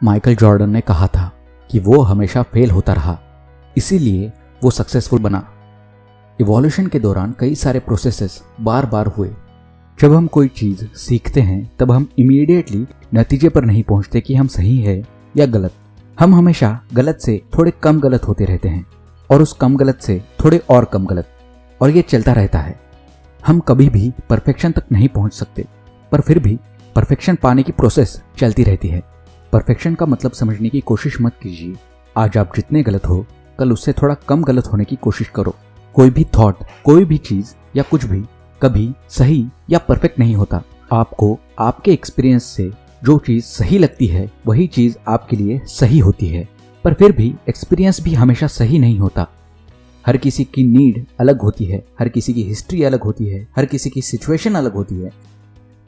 Michael Jordan ने कहा था कि वो हमेशा फेल होता रहा, इसीलिए वो सक्सेसफुल बना। इवोल्यूशन के दौरान कई सारे प्रोसेसेस बार बार हुए। जब हम कोई चीज़ सीखते हैं तब हम इमीडिएटली नतीजे पर नहीं पहुंचते कि हम सही है या गलत। हम हमेशा गलत से थोड़े कम गलत होते रहते हैं और उस कम गलत से थोड़े और कम गलत, और ये चलता रहता है। हम कभी भी परफेक्शन तक नहीं पहुंच सकते, पर फिर भी परफेक्शन पाने की प्रोसेस चलती रहती है। परफेक्शन का मतलब समझने की कोशिश मत कीजिए। आज आप जितने गलत हो, कल उससे थोड़ा कम गलत होने की कोशिश करो। कोई भी थॉट, कोई भी चीज़ या कुछ भी कभी सही या परफेक्ट नहीं होता। आपको आपके एक्सपीरियंस से जो चीज़ सही लगती है वही चीज़ आपके लिए सही होती है, पर फिर भी एक्सपीरियंस भी हमेशा सही नहीं होता। हर किसी की नीड अलग होती है, हर किसी की हिस्ट्री अलग होती है, हर किसी की सिचुएशन अलग होती है।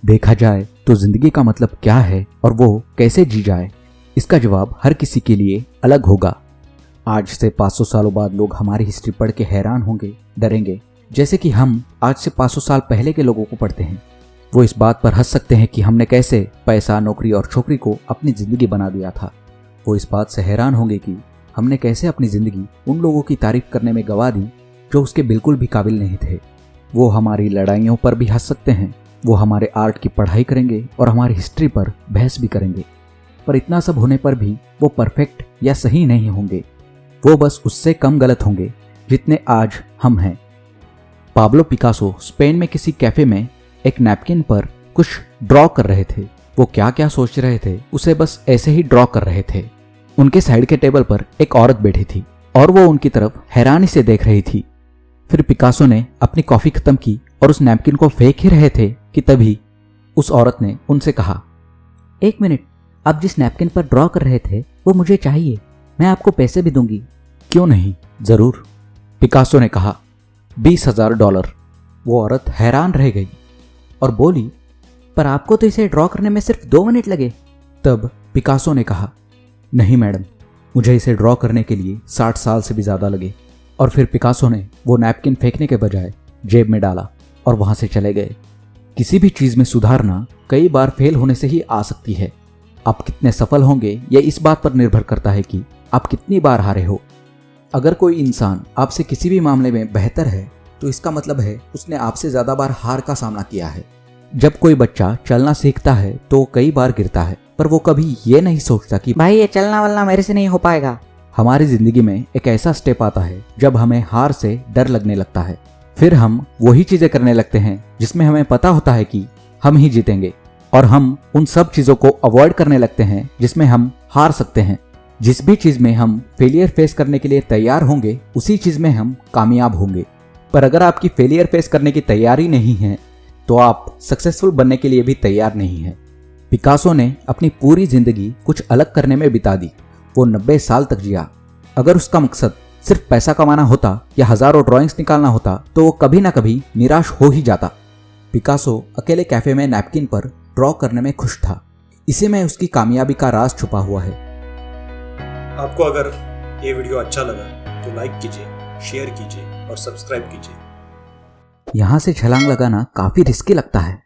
देखा जाए तो जिंदगी का मतलब क्या है और वो कैसे जी जाए, इसका जवाब हर किसी के लिए अलग होगा। आज से 500 सालों बाद लोग हमारी हिस्ट्री पढ़ के हैरान होंगे, डरेंगे, जैसे कि हम आज से 500 साल पहले के लोगों को पढ़ते हैं। वो इस बात पर हंस सकते हैं कि हमने कैसे पैसा, नौकरी और छोकरी को अपनी जिंदगी बना दिया था। वो इस बात से हैरान होंगे कि हमने कैसे अपनी जिंदगी उन लोगों की तारीफ करने में गंवा दी जो उसके बिल्कुल भी काबिल नहीं थे। वो हमारी लड़ाइयों पर भी हंस सकते हैं, वो हमारे आर्ट की पढ़ाई करेंगे और हमारी हिस्ट्री पर बहस भी करेंगे, पर इतना सब होने पर भी वो परफेक्ट या सही नहीं होंगे। वो बस उससे कम गलत होंगे जितने आज हम हैं। पाब्लो पिकासो स्पेन में किसी कैफे में एक नैपकिन पर कुछ ड्रॉ कर रहे थे। वो क्या क्या सोच रहे थे, उसे बस ऐसे ही ड्रॉ कर रहे थे। उनके साइड के टेबल पर एक औरत बैठी थी और वो उनकी तरफ हैरानी से देख रही थी। फिर पिकासो ने अपनी कॉफी खत्म की और उस नैपकिन को फेंक ही रहे थे कि तभी उस औरत ने उनसे कहा, एक मिनट, आप जिस नैपकिन पर ड्रॉ कर रहे थे वो मुझे चाहिए, मैं आपको पैसे भी दूंगी। क्यों नहीं, जरूर, पिकासो ने कहा। $20,000। वो औरत हैरान रह गई और बोली, पर आपको तो इसे ड्रॉ करने में सिर्फ 2 मिनट लगे। तब पिकासो ने कहा, नहीं मैडम, मुझे इसे ड्रॉ करने के लिए 60 साल से भी ज़्यादा लगे। और फिर पिकासो ने वो नैपकिन फेंकने के बजाय जेब में डाला और वहाँ से चले गए। किसी भी चीज़ में सुधारना कई बार फेल होने से ही आ सकती है। आप कितने सफल होंगे यह इस बात पर निर्भर करता है कि आप कितनी बार हारे हो। अगर कोई इंसान आपसे किसी भी मामले में बेहतर है तो इसका मतलब है उसने आपसे ज़्यादा बार हार का सामना किया है। जब कोई बच्चा चलना सीखता है तो कई बार गिरता है, पर वो कभी ये नहीं सोचता कि भाई ये चलना वलना मेरे से नहीं हो पाएगा। हमारी जिंदगी में एक ऐसा स्टेप आता है जब हमें हार से डर लगने लगता है। फिर हम वही चीजें करने लगते हैं जिसमें हमें पता होता है कि हम ही जीतेंगे, और हम उन सब चीजों को अवॉइड करने लगते हैं जिसमें हम हार सकते हैं। जिस भी चीज में हम फेलियर फेस करने के लिए तैयार होंगे उसी चीज में हम कामयाब होंगे। पर अगर आपकी फेलियर फेस करने की तैयारी नहीं है तो आप सक्सेसफुल बनने के लिए भी तैयार नहीं है। पिकासो ने अपनी पूरी जिंदगी कुछ अलग करने में बिता दी। वो 90 साल तक जिया। अगर उसका मकसद सिर्फ पैसा कमाना होता या हजारों ड्राइंग्स निकालना होता तो वो कभी ना कभी निराश हो ही जाता। पिकासो अकेले कैफे में नैपकिन पर ड्रॉ करने में खुश था। इसी में उसकी कामयाबी का राज छुपा हुआ है। आपको अगर ये वीडियो अच्छा लगा तो लाइक कीजिए, शेयर कीजिए और सब्सक्राइब कीजिए। यहाँ से छलांग लगाना काफी रिस्की लगता है।